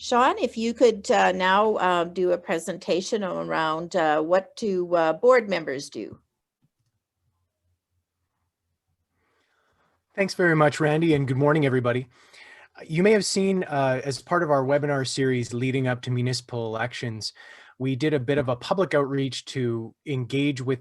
Sean, if you could now do a presentation around what do board members do? Thanks very much, Randy, and good morning, everybody. You may have seen as part of our webinar series leading up to municipal elections, we did a bit of a public outreach to engage with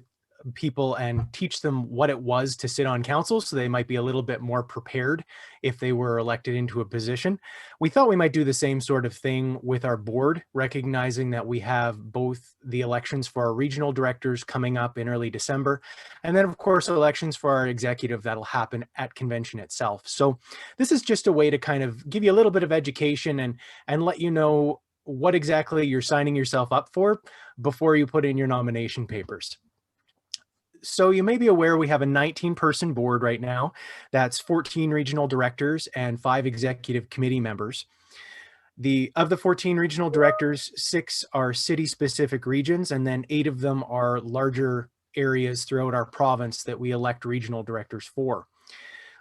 people and teach them what it was to sit on council so they might be a little bit more prepared if they were elected into a position. We thought we might do the same sort of thing with our board, recognizing that we have both the elections for our regional directors coming up in early December, and then of course elections for our executive that'll happen at convention itself. So this is just a way to kind of give you a little bit of education and let you know what exactly you're signing yourself up for before you put in your nomination papers. So you may be aware we have a 19-person board right now. That's 14 regional directors and 5 executive committee members. Of the 14 regional directors, 6 are city-specific regions, and then 8 of them are larger areas throughout our province that we elect regional directors for.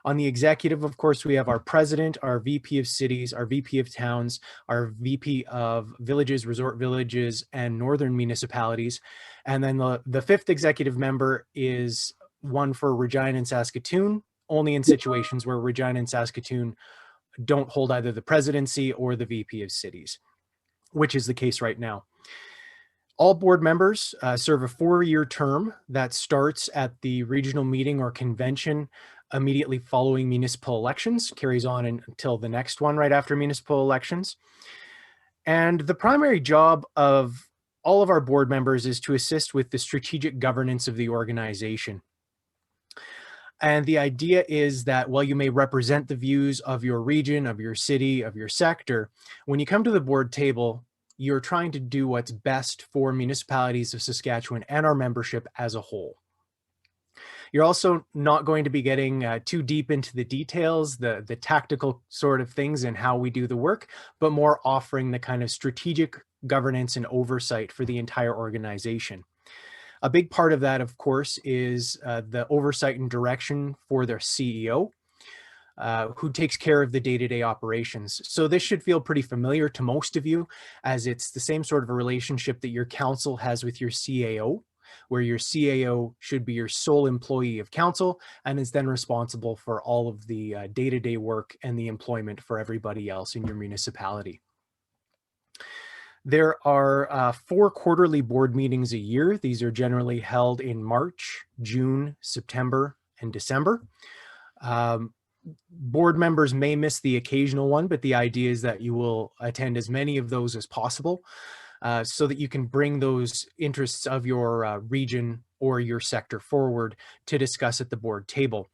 On the executive, of course, we have our president, our VP of cities, our VP of towns, our VP of villages, resort villages, and northern municipalities. And then the 5th executive member is one for Regina and Saskatoon, only in situations where Regina and Saskatoon don't hold either the presidency or the VP of cities, which is the case right now. All board members serve a 4-year term that starts at the regional meeting or convention immediately following municipal elections, carries on until the next one right after municipal elections. And the primary job of all of our board members is to assist with the strategic governance of the organization. And the idea is that while you may represent the views of your region, of your city, of your sector, when you come to the board table, you're trying to do what's best for municipalities of Saskatchewan and our membership as a whole. You're also not going to be getting too deep into the details, the tactical sort of things and how we do the work, but more offering the kind of strategic governance and oversight for the entire organization. A big part of that, of course, is the oversight and direction for their CEO, who takes care of the day-to-day operations. So this should feel pretty familiar to most of you, as it's the same sort of a relationship that your council has with your CAO, where your CAO should be your sole employee of council and is then responsible for all of the day-to-day work and the employment for everybody else in your municipality. There are 4 quarterly board meetings a year. These are generally held in March, June, September, and December. Board members may miss the occasional one, but the idea is that you will attend as many of those as possible so that you can bring those interests of your region or your sector forward to discuss at the board table.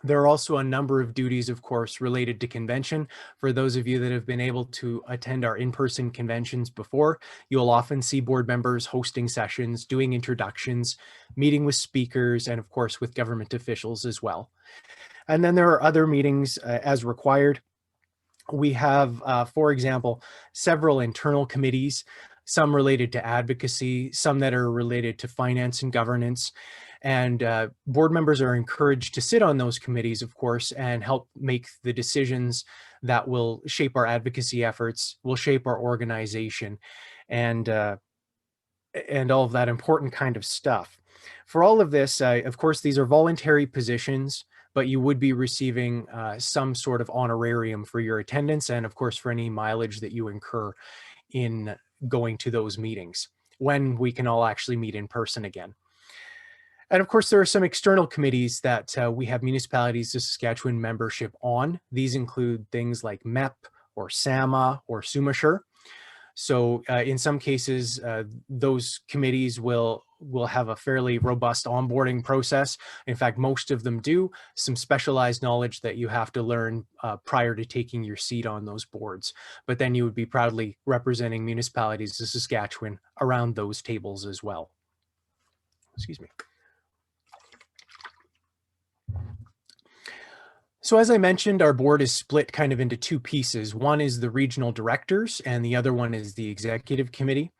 There are also a number of duties, of course, related to convention. For those of you that have been able to attend our in-person conventions before, you'll often see board members hosting sessions, doing introductions, meeting with speakers, and of course with government officials as well. And then there are other meetings as required. We have, for example, several internal committees, some related to advocacy, some that are related to finance and governance. And board members are encouraged to sit on those committees, of course, and help make the decisions that will shape our advocacy efforts, will shape our organization, and all of that important kind of stuff. For all of this, of course, these are voluntary positions, but you would be receiving some sort of honorarium for your attendance and, of course, for any mileage that you incur in going to those meetings when we can all actually meet in person again. And of course, there are some external committees that we have Municipalities of Saskatchewan membership on. These include things like MEP or SAMA or SUMASHUR. So in some cases, those committees will have a fairly robust onboarding process. In fact, most of them do. Some specialized knowledge that you have to learn prior to taking your seat on those boards. But then you would be proudly representing Municipalities of Saskatchewan around those tables as well. Excuse me. So as I mentioned, our board is split kind of into 2 pieces. One is the regional directors and the other one is the executive committee.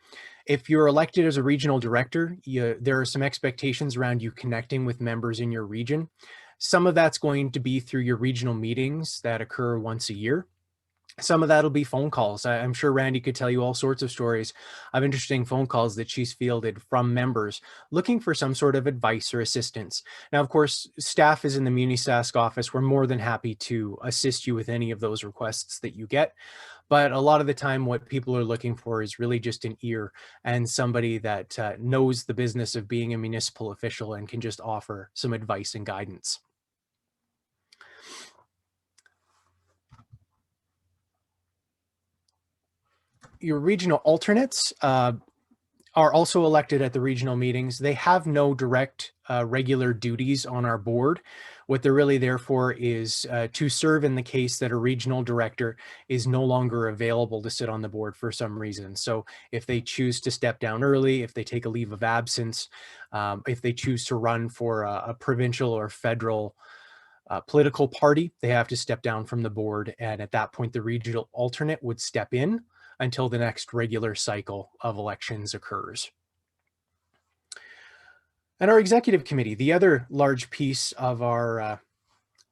If you're elected as a regional director, there are some expectations around you connecting with members in your region. Some of that's going to be through your regional meetings that occur once a year. Some of that'll be phone calls. I'm sure Randy could tell you all sorts of stories of interesting phone calls that she's fielded from members looking for some sort of advice or assistance. Now, of course, staff is in the Munisask office. We're more than happy to assist you with any of those requests that you get. But a lot of the time, what people are looking for is really just an ear and somebody that knows the business of being a municipal official and can just offer some advice and guidance. Your regional alternates are also elected at the regional meetings. They have no direct regular duties on our board. What they're really there for is to serve in the case that a regional director is no longer available to sit on the board for some reason. So if they choose to step down early, if they take a leave of absence, if they choose to run for a provincial or federal political party, they have to step down from the board. And at that point, the regional alternate would step in until the next regular cycle of elections occurs. And our executive committee, the other large piece of our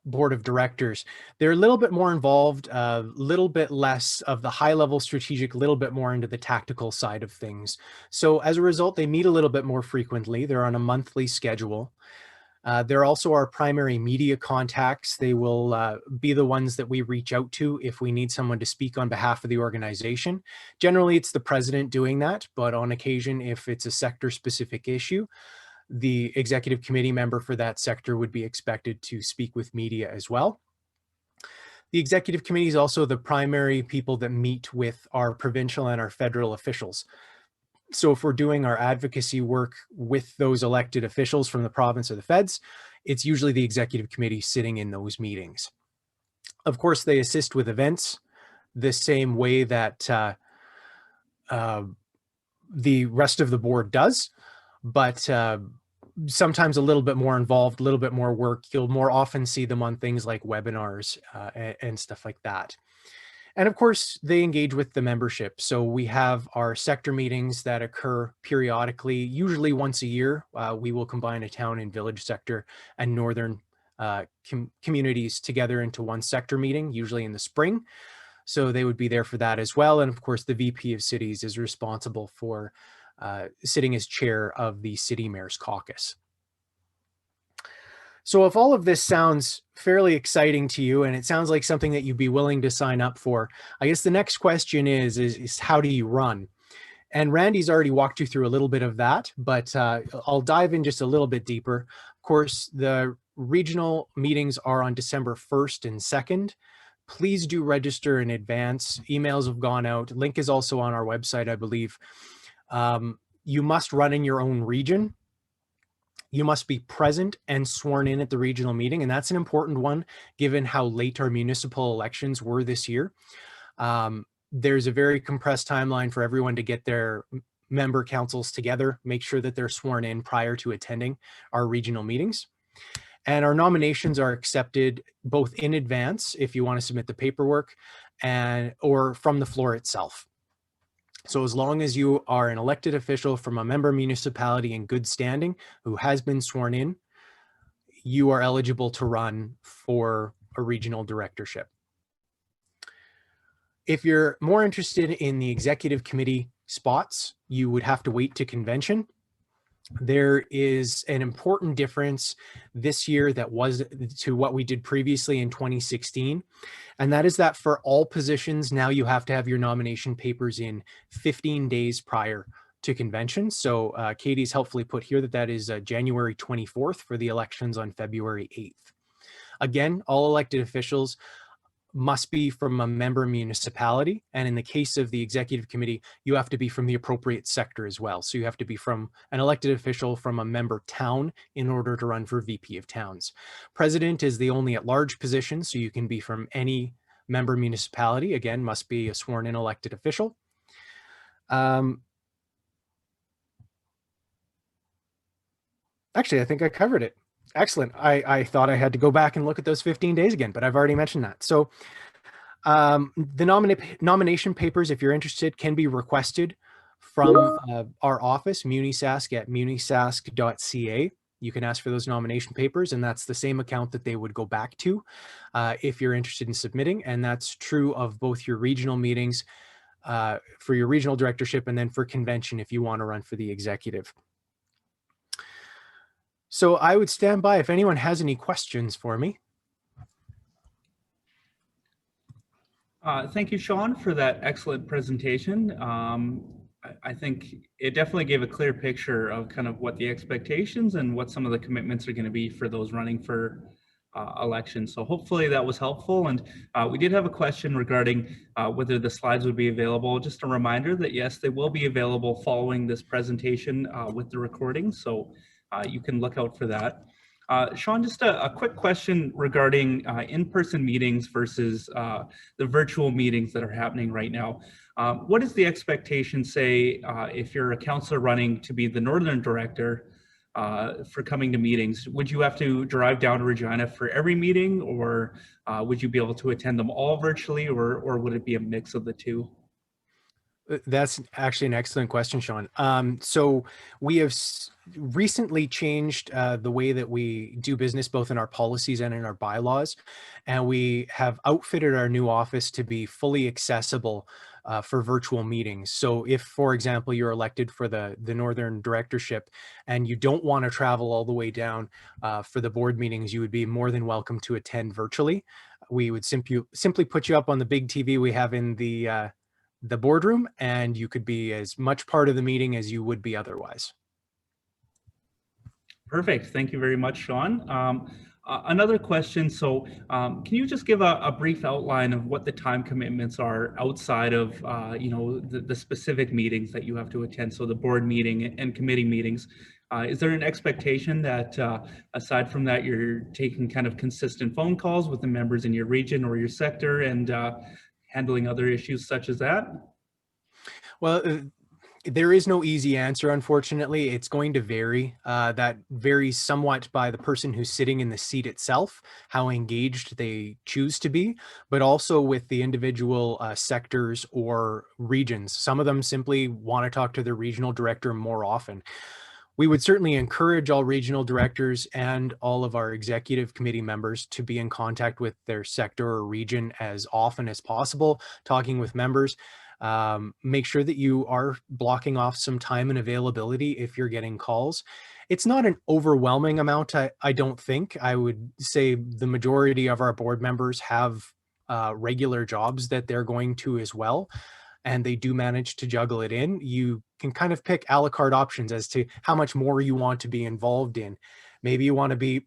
board of directors, they're a little bit more involved, a little bit less of the high level strategic, a little bit more into the tactical side of things. So as a result, they meet a little bit more frequently. They're on a monthly schedule. They're also our primary media contacts. They will be the ones that we reach out to if we need someone to speak on behalf of the organization. Generally, it's the president doing that, but on occasion, if it's a sector-specific issue, the executive committee member for that sector would be expected to speak with media as well. The executive committee is also the primary people that meet with our provincial and our federal officials. So if we're doing our advocacy work with those elected officials from the province or the feds, it's usually the executive committee sitting in those meetings. Of course, they assist with events the same way that the rest of the board does, but sometimes a little bit more involved, a little bit more work. You'll more often see them on things like webinars and stuff like that. And of course, they engage with the membership. So we have our sector meetings that occur periodically, usually once a year. We will combine a town and village sector and northern communities together into one sector meeting, usually in the spring. So they would be there for that as well. And of course, the VP of Cities is responsible for sitting as chair of the City Mayor's Caucus. So if all of this sounds fairly exciting to you and it sounds like something that you'd be willing to sign up for, I guess the next question is how do you run? And Randy's already walked you through a little bit of that, but I'll dive in just a little bit deeper. Of course, the regional meetings are on December 1st and 2nd. Please do register in advance. Emails have gone out. Link is also on our website, I believe. You must run in your own region. You must be present and sworn in at the regional meeting. And that's an important one, given how late our municipal elections were this year. There's a very compressed timeline for everyone to get their member councils together, make sure that they're sworn in prior to attending our regional meetings. And our nominations are accepted both in advance, if you want to submit the paperwork, or from the floor itself. So as long as you are an elected official from a member municipality in good standing who has been sworn in, you are eligible to run for a regional directorship. If you're more interested in the executive committee spots, you would have to wait to convention. There is an important difference this year that was to what we did previously in 2016. And that is that for all positions, now you have to have your nomination papers in 15 days prior to convention. So Katie's helpfully put here that is January 24th for the elections on February 8th. Again, all elected officials must be from a member municipality. And in the case of the executive committee, you have to be from the appropriate sector as well. So you have to be from an elected official from a member town in order to run for VP of Towns. President is the only at-large position, so you can be from any member municipality. Again, must be a sworn in elected official. Actually, I think I covered it. Excellent. I thought I had to go back and look at those 15 days again, but I've already mentioned that. So the nomination papers, if you're interested, can be requested from our office, Munisask at munisask.ca. You can ask for those nomination papers, and that's the same account that they would go back to if you're interested in submitting. And that's true of both your regional meetings for your regional directorship, and then for convention if you want to run for the executive. So I would stand by if anyone has any questions for me. Thank you, Sean, for that excellent presentation. I think it definitely gave a clear picture of kind of what the expectations and what some of the commitments are going to be for those running for elections. So hopefully that was helpful. And we did have a question regarding whether the slides would be available. Just a reminder that yes, they will be available following this presentation with the recording. So you can look out for that. Sean, just a quick question regarding in-person meetings versus the virtual meetings that are happening right now. What is the expectation, say, if you're a councillor running to be the Northern Director for coming to meetings? Would you have to drive down to Regina for every meeting, or would you be able to attend them all virtually, or would it be a mix of the two? That's actually an excellent question, Sean. So we have recently changed the way that we do business, both in our policies and in our bylaws. And we have outfitted our new office to be fully accessible for virtual meetings. So if, for example, you're elected for the Northern Directorship and you don't want to travel all the way down for the board meetings, you would be more than welcome to attend virtually. We would simply put you up on the big TV we have in the boardroom, and you could be as much part of the meeting as you would be otherwise. Perfect. Thank you very much, Sean. Another question. So can you just give a brief outline of what the time commitments are outside of, the specific meetings that you have to attend? So the board meeting and committee meetings. Is there an expectation that aside from that, you're taking kind of consistent phone calls with the members in your region or your sector and handling other issues such as that? Well, there is no easy answer, unfortunately. It's going to vary. That varies somewhat by the person who's sitting in the seat itself, how engaged they choose to be, but also with the individual sectors or regions. Some of them simply want to talk to their regional director more often. We would certainly encourage all regional directors and all of our executive committee members to be in contact with their sector or region as often as possible, talking with members. Make sure that you are blocking off some time and availability if you're getting calls. It's not an overwhelming amount, I don't think. I would say the majority of our board members have regular jobs that they're going to as well, and they do manage to juggle it in. You can kind of pick a la carte options as to how much more you want to be involved in. Maybe you want to be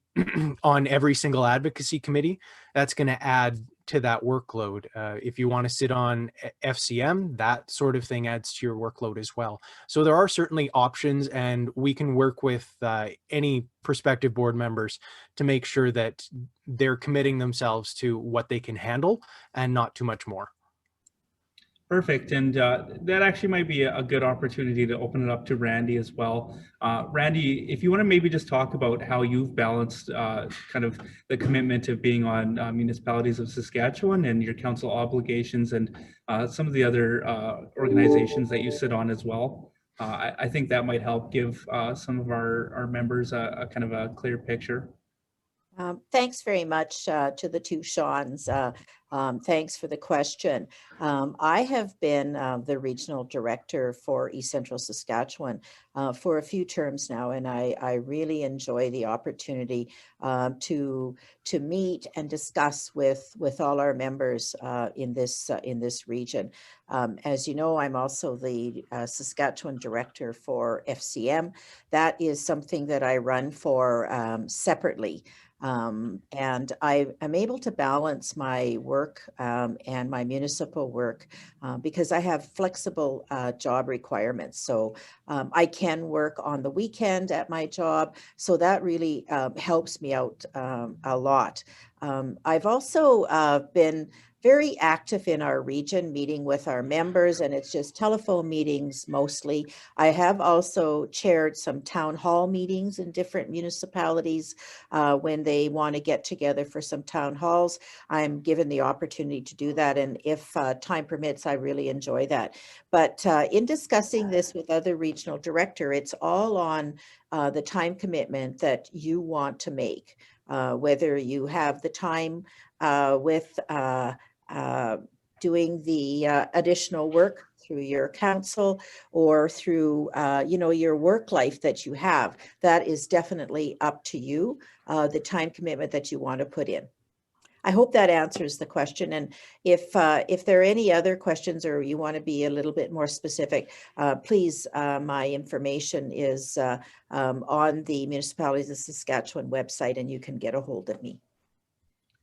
on every single advocacy committee. That's going to add to that workload. If you want to sit on FCM, that sort of thing adds to your workload as well. So there are certainly options, and we can work with any prospective board members to make sure that they're committing themselves to what they can handle and not too much more. Perfect. And that actually might be a good opportunity to open it up to Randy as well. Randy, if you want to maybe just talk about how you've balanced kind of the commitment of being on Municipalities of Saskatchewan and your council obligations and some of the other organizations that you sit on as well. I think that might help give some of our members a kind of a clear picture. Thanks very much to the two Seans. Thanks for the question. I have been the regional director for East Central Saskatchewan for a few terms now, and I really enjoy the opportunity to meet and discuss with all our members in this region. As you know, I'm also the Saskatchewan director for FCM. That is something that I run for separately. And I'm able to balance my work and my municipal work because I have flexible job requirements. So I can work on the weekend at my job. So that really helps me out a lot. I've also been very active in our region, meeting with our members, and it's just telephone meetings mostly. I have also chaired some town hall meetings in different municipalities when they want to get together for some town halls. I'm given the opportunity to do that, and if time permits, I really enjoy that. But in discussing this with other regional regional director, it's all on the time commitment that you want to make, whether you have the time with doing the additional work through your council or through, your work life that you have. That is definitely up to you, the time commitment that you want to put in. I hope that answers the question. And if there are any other questions or you want to be a little bit more specific, please, my information is on the Municipalities of Saskatchewan website, and you can get a hold of me.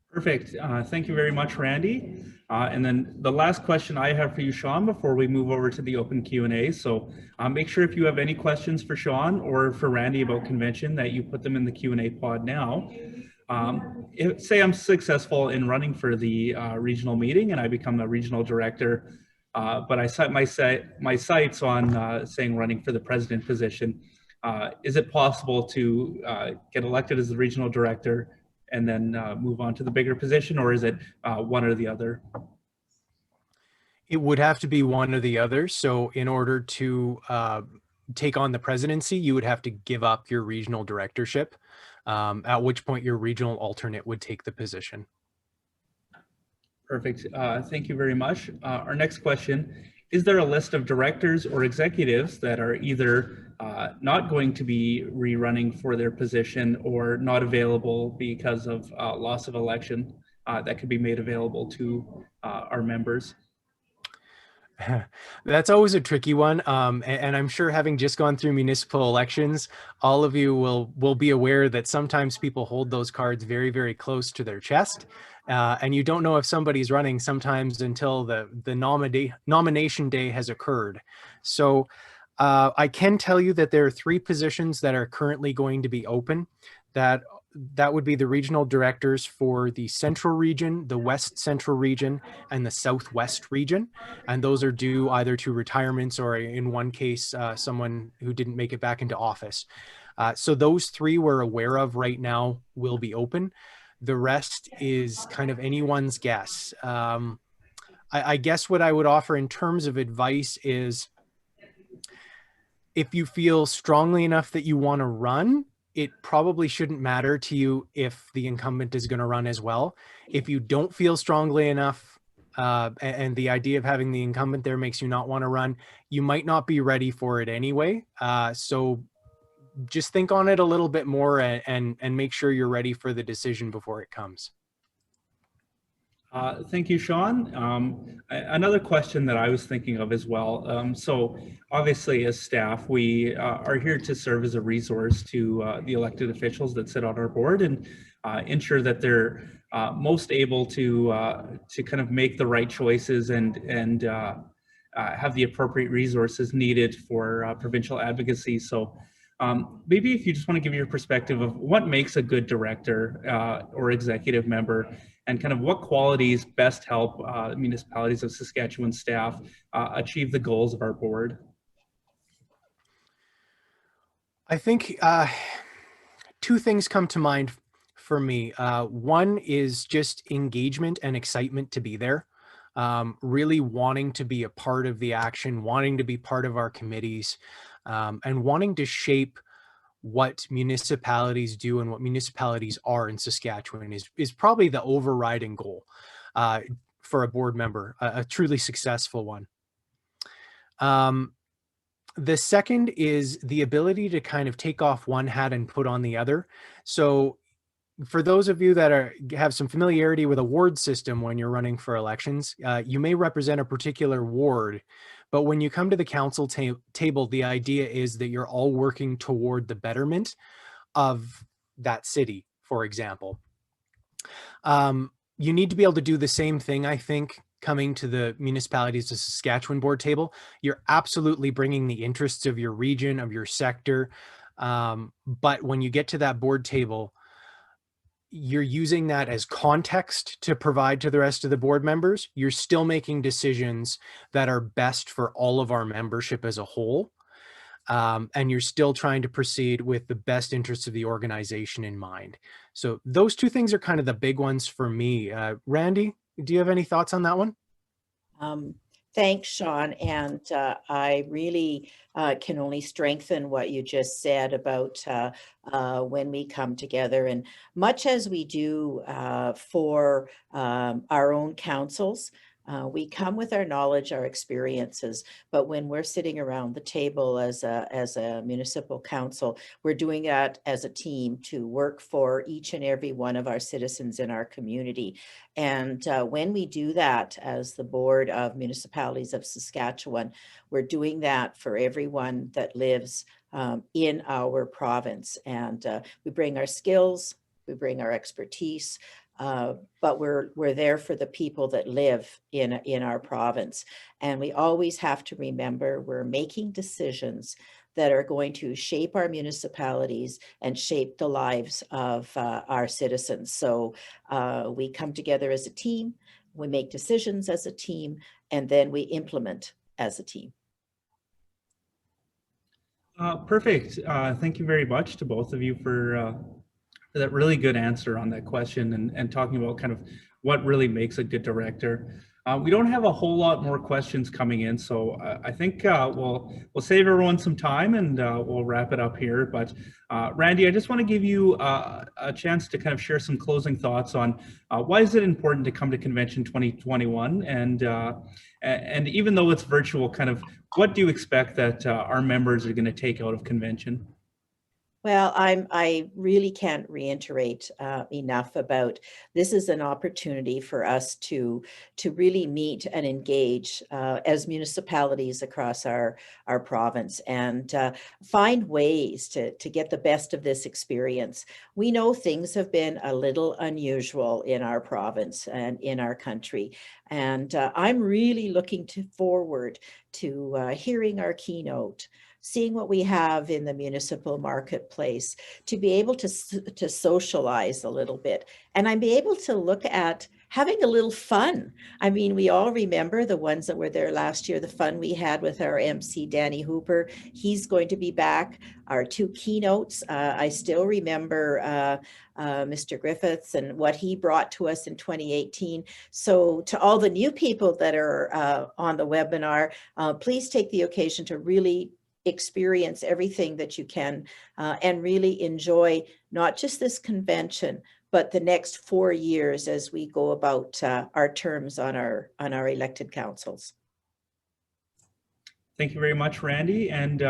Perfect. Thank you very much, Randy. And then the last question I have for you, Sean, before we move over to the open Q&A. So make sure if you have any questions for Sean or for Randy about convention that you put them in the Q&A pod now. Say I'm successful in running for the regional meeting and I become a regional director, but I set my sights on saying running for the president position. Is it possible to get elected as the regional director and then move on to the bigger position, or is it one or the other? It would have to be one or the other. So in order to take on the presidency, you would have to give up your regional directorship, at which point your regional alternate would take the position. Perfect. Thank you very much. Our next question, is there a list of directors or executives that are either not going to be rerunning for their position or not available because of loss of election that could be made available to our members? That's always a tricky one. And I'm sure, having just gone through municipal elections, all of you will be aware that sometimes people hold those cards very, very close to their chest. And you don't know if somebody's running sometimes until the nomination day has occurred. So I can tell you that there are 3 positions that are currently going to be open. That would be the regional directors for the Central Region, the West Central Region, and the Southwest Region. And those are due either to retirements or, in one case, someone who didn't make it back into office. So those 3 we're aware of right now will be open. The rest is kind of anyone's guess. I guess what I would offer in terms of advice is, if you feel strongly enough that you want to run, it probably shouldn't matter to you if the incumbent is going to run as well. If you don't feel strongly enough, and the idea of having the incumbent there makes you not want to run, you might not be ready for it anyway. So just think on it a little bit more and make sure you're ready for the decision before it comes. Thank you, Sean. Another question that I was thinking of as well. So obviously, as staff, we are here to serve as a resource to the elected officials that sit on our board and ensure that they're most able to kind of make the right choices and have the appropriate resources needed for provincial advocacy. So maybe if you just want to give your perspective of what makes a good director or executive member, and kind of what qualities best help Municipalities of Saskatchewan staff achieve the goals of our board? I think 2 things come to mind for me. One is just engagement and excitement to be there. Really wanting to be a part of the action, wanting to be part of our committees, and wanting to shape what municipalities do and what municipalities are in Saskatchewan is probably the overriding goal for a board member, a truly successful one. The second is the ability to kind of take off one hat and put on the other. So for those of you that have some familiarity with a ward system when you're running for elections, you may represent a particular ward, but when you come to the council table, the idea is that you're all working toward the betterment of that city, for example. You need to be able to do the same thing, I think, coming to the Municipalities of Saskatchewan board table. You're absolutely bringing the interests of your region, of your sector. But when you get to that board table, you're using that as context to provide to the rest of the board members. You're still making decisions that are best for all of our membership as a whole. And you're still trying to proceed with the best interests of the organization in mind. So those 2 things are kind of the big ones for me. Randy, do you have any thoughts on that one? Thanks, Sean. And I really can only strengthen what you just said about when we come together. And much as we do for our own councils, we come with our knowledge, our experiences, but when we're sitting around the table as a municipal council, we're doing that as a team to work for each and every one of our citizens in our community. And when we do that as the Board of Municipalities of Saskatchewan, we're doing that for everyone that lives in our province. And we bring our skills, we bring our expertise, but we're there for the people that live in our province. And we always have to remember we're making decisions that are going to shape our municipalities and shape the lives of our citizens. So we come together as a team, we make decisions as a team, and then we implement as a team. Perfect. Thank you very much to both of you for that really good answer on that question and talking about kind of what really makes a good director. We don't have a whole lot more questions coming in, so I think we'll save everyone some time and we'll wrap it up here. But Randy, I just want to give you a chance to kind of share some closing thoughts on why is it important to come to Convention 2021, and even though it's virtual, kind of what do you expect that our members are going to take out of Convention? Well, I really can't reiterate enough about this is an opportunity for us to really meet and engage as municipalities across our province and find ways to get the best of this experience. We know things have been a little unusual in our province and in our country, and I'm really looking forward to hearing our keynote, seeing what we have in the municipal marketplace, to be able to socialize a little bit. And I'm be able to look at having a little fun. I mean, we all remember the ones that were there last year, the fun we had with our MC, Danny Hooper. He's going to be back. Our two keynotes, I still remember Mr. Griffiths and what he brought to us in 2018. So to all the new people that are on the webinar, please take the occasion to really experience everything that you can and really enjoy not just this convention, but the next 4 years as we go about our terms on our elected councils. Thank you very much, Randy. And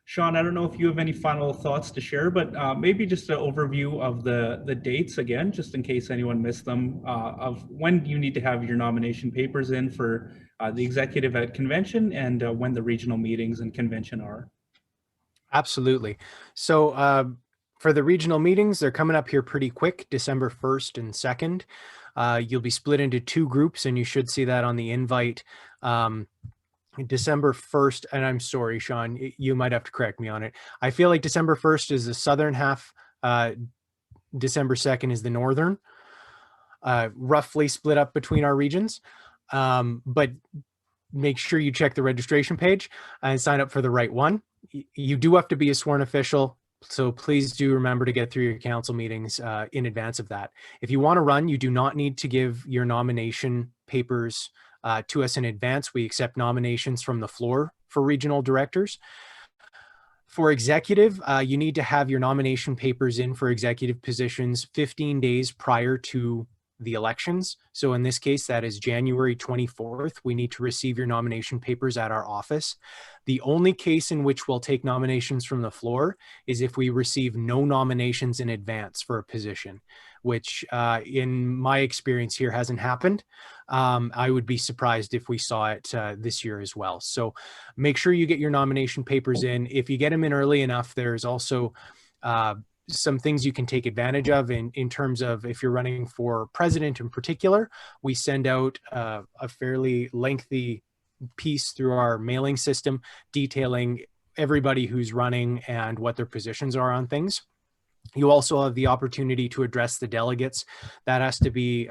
Sean, I don't know if you have any final thoughts to share, but maybe just an overview of the dates again, just in case anyone missed them, of when you need to have your nomination papers in for the executive at convention and when the regional meetings and convention are. Absolutely. So for the regional meetings, they're coming up here pretty quick, December 1st and 2nd. You'll be split into two groups, and you should see that on the invite. December 1st, and I'm sorry, Sean, you might have to correct me on it. I feel like December 1st is the southern half, December 2nd is the northern, roughly split up between our regions. But make sure you check the registration page and sign up for the right one. You do have to be a sworn official, so please do remember to get through your council meetings in advance of that. If you want to run, you do not need to give your nomination papers to us in advance. We accept nominations from the floor for regional directors. For executive, you need to have your nomination papers in for executive positions 15 days prior to the elections. So in this case, that is January 24th. We need to receive your nomination papers at our office. The only case in which we'll take nominations from the floor is if we receive no nominations in advance for a position, which in my experience here hasn't happened. I would be surprised if we saw it this year as well. So make sure you get your nomination papers in. If you get them in early enough, there's also some things you can take advantage of in terms of if you're running for president in particular. We send out a fairly lengthy piece through our mailing system detailing everybody who's running and what their positions are on things. You also have the opportunity to address the delegates. That has to be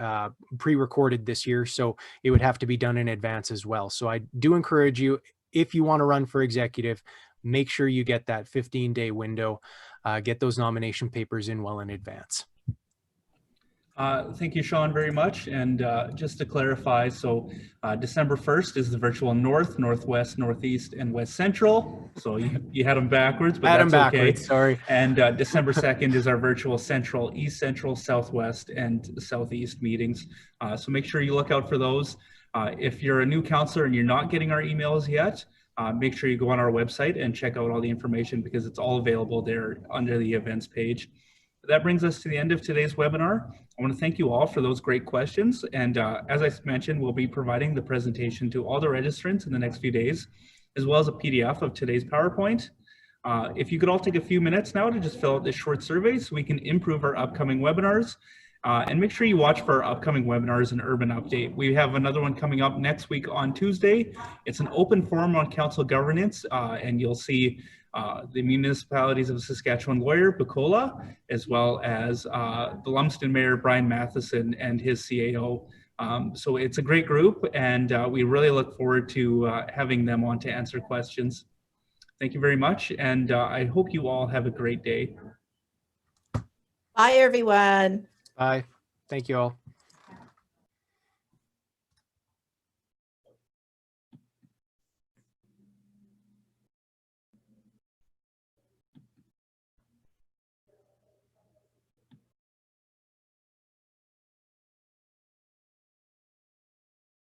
pre-recorded this year, so it would have to be done in advance as well. So I do encourage you, if you want to run for executive, make sure you get that 15-day window, get those nomination papers in well in advance. Thank you, Sean, very much. And just to clarify, so December 1st is the virtual North, Northwest, Northeast, and West Central. So you had them backwards, but Had 'em that's okay. backwards, sorry. And December 2nd is our virtual Central, East Central, Southwest, and Southeast meetings. So make sure you look out for those. If you're a new counselor and you're not getting our emails yet, make sure you go on our website and check out all the information because it's all available there under the events page. That brings us to the end of today's webinar. I want to thank you all for those great questions. And as I mentioned, we'll be providing the presentation to all the registrants in the next few days, as well as a PDF of today's PowerPoint. If you could all take a few minutes now to just fill out this short survey so we can improve our upcoming webinars. And make sure you watch for our upcoming webinars and Urban Update. We have another one coming up next week on Tuesday. It's an open forum on council governance, and you'll see the Municipalities of Saskatchewan lawyer, Bacola, as well as the Lumsden Mayor, Brian Matheson, and his CAO. So it's a great group, and we really look forward to having them on to answer questions. Thank you very much, and I hope you all have a great day. Bye, everyone. Bye. Thank you all.